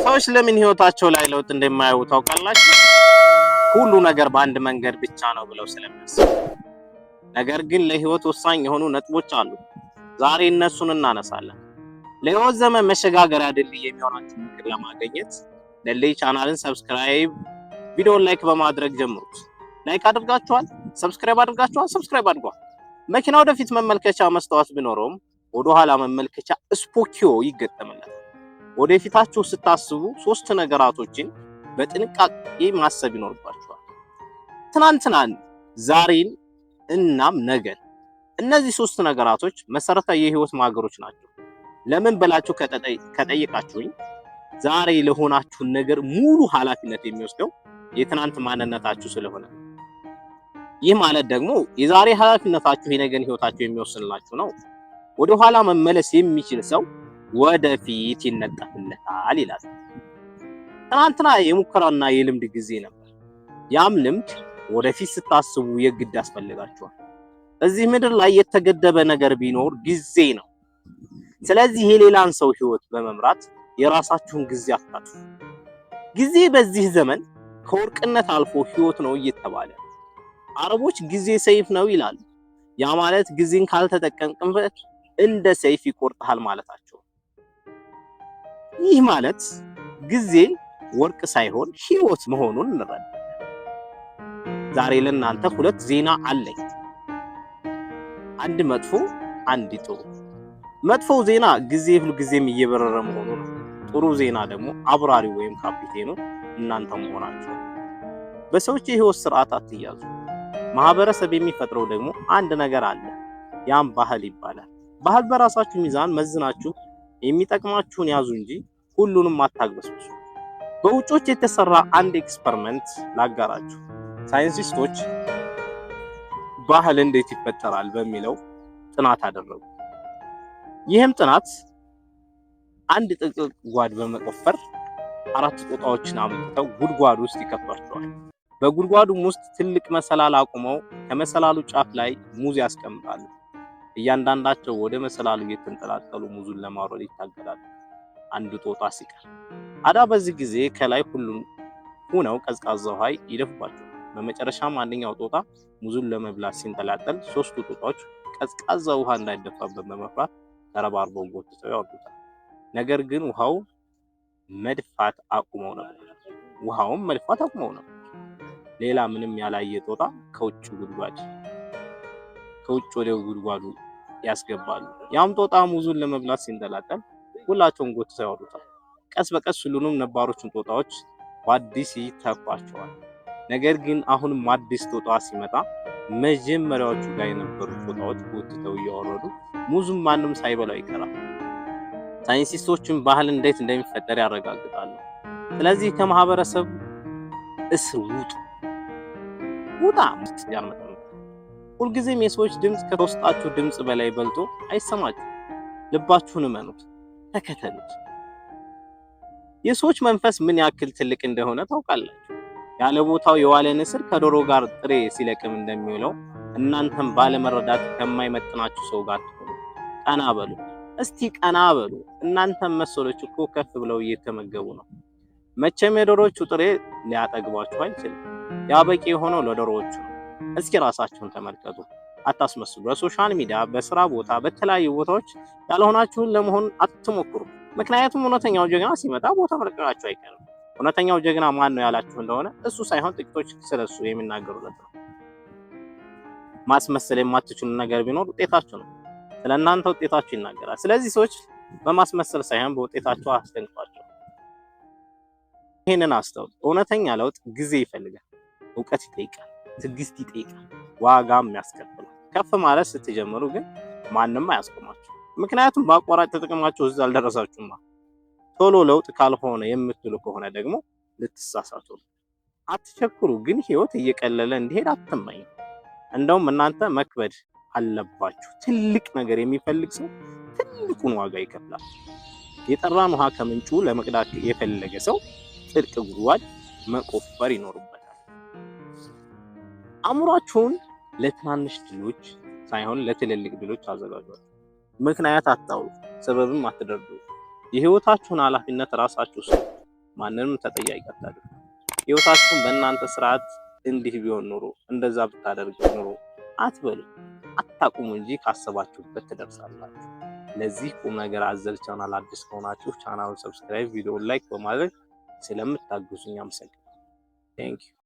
ሰዎች ለምን ህይወታቸው ላይ ለውጥ እንደማያዩ ታውቃላችሁ? ሁሉ ነገር በአንድ መንገድ ብቻ ነው ብለው ስለሚያስቡ። ነገር ግን ለህይወት ወሳኝ የሆኑ ነጥቦች አሉ። ዛሬ እነሱን እናነሳለን። ለህይወት ዘመን መሸጋገሪያ ድልድይ የሚሆናችሁ ምክር ለማግኘት ለሌ ቻናልን ሰብስክራይብ፣ ቪዲዮውን ላይክ በማድረግ ጀምሩት። ላይክ አድርጋችኋል? ሰብስክራይብ አድርጋችኋል? ሰብስክራይብ አድርጓል። መኪና ወደፊት መመልከቻ መስታወት ቢኖረውም ወደ ኋላ መመልከቻ ስፖኪዮ ይገጠምለታል። ወደፊታችሁ ስታስቡ ሶስት ነገራቶችን በጥንቃቄ ማሰብ ይኖርባችኋል። ትናንትናን፣ ዛሬን እናም ነገን። እነዚህ ሶስት ነገራቶች መሰረታዊ የህይወት ማገሮች ናቸው። ለምን ብላችሁ ከጠየቃችሁኝ ዛሬ ለሆናችሁ ነገር ሙሉ ኃላፊነት የሚወስደው የትናንት ማንነታችሁ ስለሆነ፣ ይህ ማለት ደግሞ የዛሬ ኃላፊነታችሁ የነገን ህይወታችሁ የሚወስንላችሁ ነው። ወደ ኋላ መመለስ የሚችል ሰው ወደፊት ይነጠፍለታል ይላል። ትናንትና የሙከራና የልምድ ጊዜ ነበር። ያም ልምድ ወደፊት ስታስቡ የግድ ያስፈልጋችኋል። እዚህ ምድር ላይ የተገደበ ነገር ቢኖር ጊዜ ነው። ስለዚህ የሌላን ሰው ህይወት በመምራት የራሳችሁን ጊዜ አታጥፉ። ጊዜ በዚህ ዘመን ከወርቅነት አልፎ ህይወት ነው እየተባለ፣ አረቦች ጊዜ ሰይፍ ነው ይላሉ። ያ ማለት ጊዜን ካልተጠቀምክበት እንደ ሰይፍ ይቆርጣል ማለታቸው። ይህ ማለት ጊዜ ወርቅ ሳይሆን ህይወት መሆኑን እንረዳለን። ዛሬ ለእናንተ ሁለት ዜና አለኝ። አንድ መጥፎ፣ አንድ ጥሩ። መጥፎው ዜና ጊዜ ሁሉ ጊዜም እየበረረ መሆኑ ነው። ጥሩ ዜና ደግሞ አብራሪው ወይም ካፒቴኑ እናንተ መሆናችሁ። በሰዎች የህይወት ስርዓት አትያዙ። ማህበረሰብ የሚፈጥረው ደግሞ አንድ ነገር አለ። ያም ባህል ይባላል። ባህል በራሳችሁ ሚዛን መዝናችሁ የሚጠቅማችሁን ያዙ እንጂ ሁሉንም አታግበስብሱ። በውጮች የተሰራ አንድ ኤክስፐሪመንት ላጋራችሁ። ሳይንቲስቶች ባህል እንዴት ይፈጠራል በሚለው ጥናት አደረጉ። ይህም ጥናት አንድ ጥቅጥቅ ጓድ በመቆፈር 4 ጦጣዎችን አምጥተው ጉድጓድ ውስጥ ይከቷቸዋል። በጉድጓዱም ውስጥ ትልቅ መሰላል አቁመው ከመሰላሉ ጫፍ ላይ ሙዝ ያስቀምጣሉ። እያንዳንዳቸው ወደ መሰላሉ እየተንጠላጠሉ ሙዙን ለማውረድ ይታገላሉ። አንድ ጦጣ ሲቀር አዳ በዚህ ጊዜ ከላይ ሁሉን ሆነው ቀዝቃዛ ውሃ ይደፉባቸዋል። በመጨረሻም አንደኛው ጦጣ ሙዙን ለመብላት ሲንጠላጠል 3ቱ ጦጣዎች ቀዝቃዛ ውሃ እንዳይደፋበት በመፍራት ተረባርበው ጎትተው ያወጡታል። ነገር ግን ውሃውም መድፋት አቁመው ነበር። ሌላ ምንም ያላየ ጦጣ ከውጭ ወደ ጉድጓዱ ያስገባሉ። ያም ጦጣ ሙዙን ለመብላት ሲንጠላጠል ሁላቸውም ጎትተው ያወጡታል። ቀስ በቀስ ሁሉንም ነባሮችን ጦጣዎች በአዲስ ይተኳቸዋል። ነገር ግን አሁንም አዲስ ጦጣ ሲመጣ መጀመሪያዎቹ ጋር የነበሩ ጦጣዎች ጎትተው እያወረዱ ሙዙን ማንም ሳይበላው ይቀራል። ሳይንቲስቶችም ባህል እንዴት እንደሚፈጠር ያረጋግጣሉ። ስለዚህ ከማህበረሰብ እስር ውጣ ያልመጣ ሁልጊዜም የሰዎች ድምጽ ከውስጣችሁ ድምጽ በላይ በልጦ አይሰማችሁ። ልባችሁን እመኑት፣ ተከተሉት። የሰዎች መንፈስ ምን ያክል ትልቅ እንደሆነ ታውቃላችሁ። ያለ ቦታው የዋለ ንስር ከዶሮ ጋር ጥሬ ሲለቅም እንደሚውለው እናንተም ባለመረዳት ከማይመጥናችሁ ሰው ጋር ትሆኑ። ቀና በሉ፣ እስቲ ቀና በሉ። እናንተም መሰሎች እኮ ከፍ ብለው እየተመገቡ ነው። መቼም የዶሮዎቹ ጥሬ ሊያጠግባችሁ አይችልም። ያ በቂ የሆነው ለዶሮዎቹ ነው። እስኪ ራሳችሁን ተመልከቱ፣ አታስመስሉ። በሶሻል ሚዲያ፣ በስራ ቦታ፣ በተለያዩ ቦታዎች ያልሆናችሁን ለመሆን አትሞክሩ። ምክንያቱም እውነተኛው ጀግና ሲመጣ ቦታ መልቀቃችሁ አይቀርም። እውነተኛው ጀግና ማን ነው ያላችሁ እንደሆነ እሱ ሳይሆን ጥቂቶች ስለሱ የሚናገሩለት ነው። ማስመሰል የማትችሉ ነገር ቢኖር ውጤታችሁ ነው። ስለእናንተ ውጤታችሁ ይናገራል። ስለዚህ ሰዎች በማስመሰል ሳይሆን በውጤታቸው አስደንቋቸው። ይሄንን አስተውሉ። እውነተኛ ለውጥ ጊዜ ይፈልጋል፣ እውቀት ይጠይቃል፣ ትዕግስት ይጠይቃል፣ ዋጋም ያስከፍላል። ከፍ ማለት ስትጀምሩ ግን ማንም አያስቆማችሁ። ምክንያቱም በአቋራጭ ተጠቅማችሁ እዛ አልደረሳችሁማ። ቶሎ ለውጥ ካልሆነ የምትሉ ከሆነ ደግሞ ልትሳሳቱ። አትቸኩሩ፣ ግን ህይወት እየቀለለ እንዲሄድ አትመኙ። እንደውም እናንተ መክበድ አለባችሁ። ትልቅ ነገር የሚፈልግ ሰው ትልቁን ዋጋ ይከፍላል። የጠራን ውሃ ከምንጩ ለመቅዳት የፈለገ ሰው ጥልቅ ጉድጓድ መቆፈር ይኖርበታል። አእምሯችሁን ለትናንሽ ድሎች ሳይሆን ለትልልቅ ድሎች አዘጋጇቸው። ምክንያት አታውሩ፣ ሰበብም አትደርዱ። የህይወታችሁን ኃላፊነት ራሳችሁ ስጡ። ማንንም ተጠያቂ አታድርጉ። ህይወታችሁን በእናንተ ስርዓት እንዲህ ቢሆን ኖሮ እንደዛ ብታደርጉ ኖሮ አትበሉ። አታቁሙ እንጂ ካሰባችሁበት ትደርሳላችሁ። ለዚህ ቁም ነገር አዘል ቻናል አዲስ ከሆናችሁ ቻናሉን ሰብስክራይብ፣ ቪዲዮውን ላይክ በማድረግ ስለምታግዙኝ አመሰግናለሁ። ቴንክ ዩ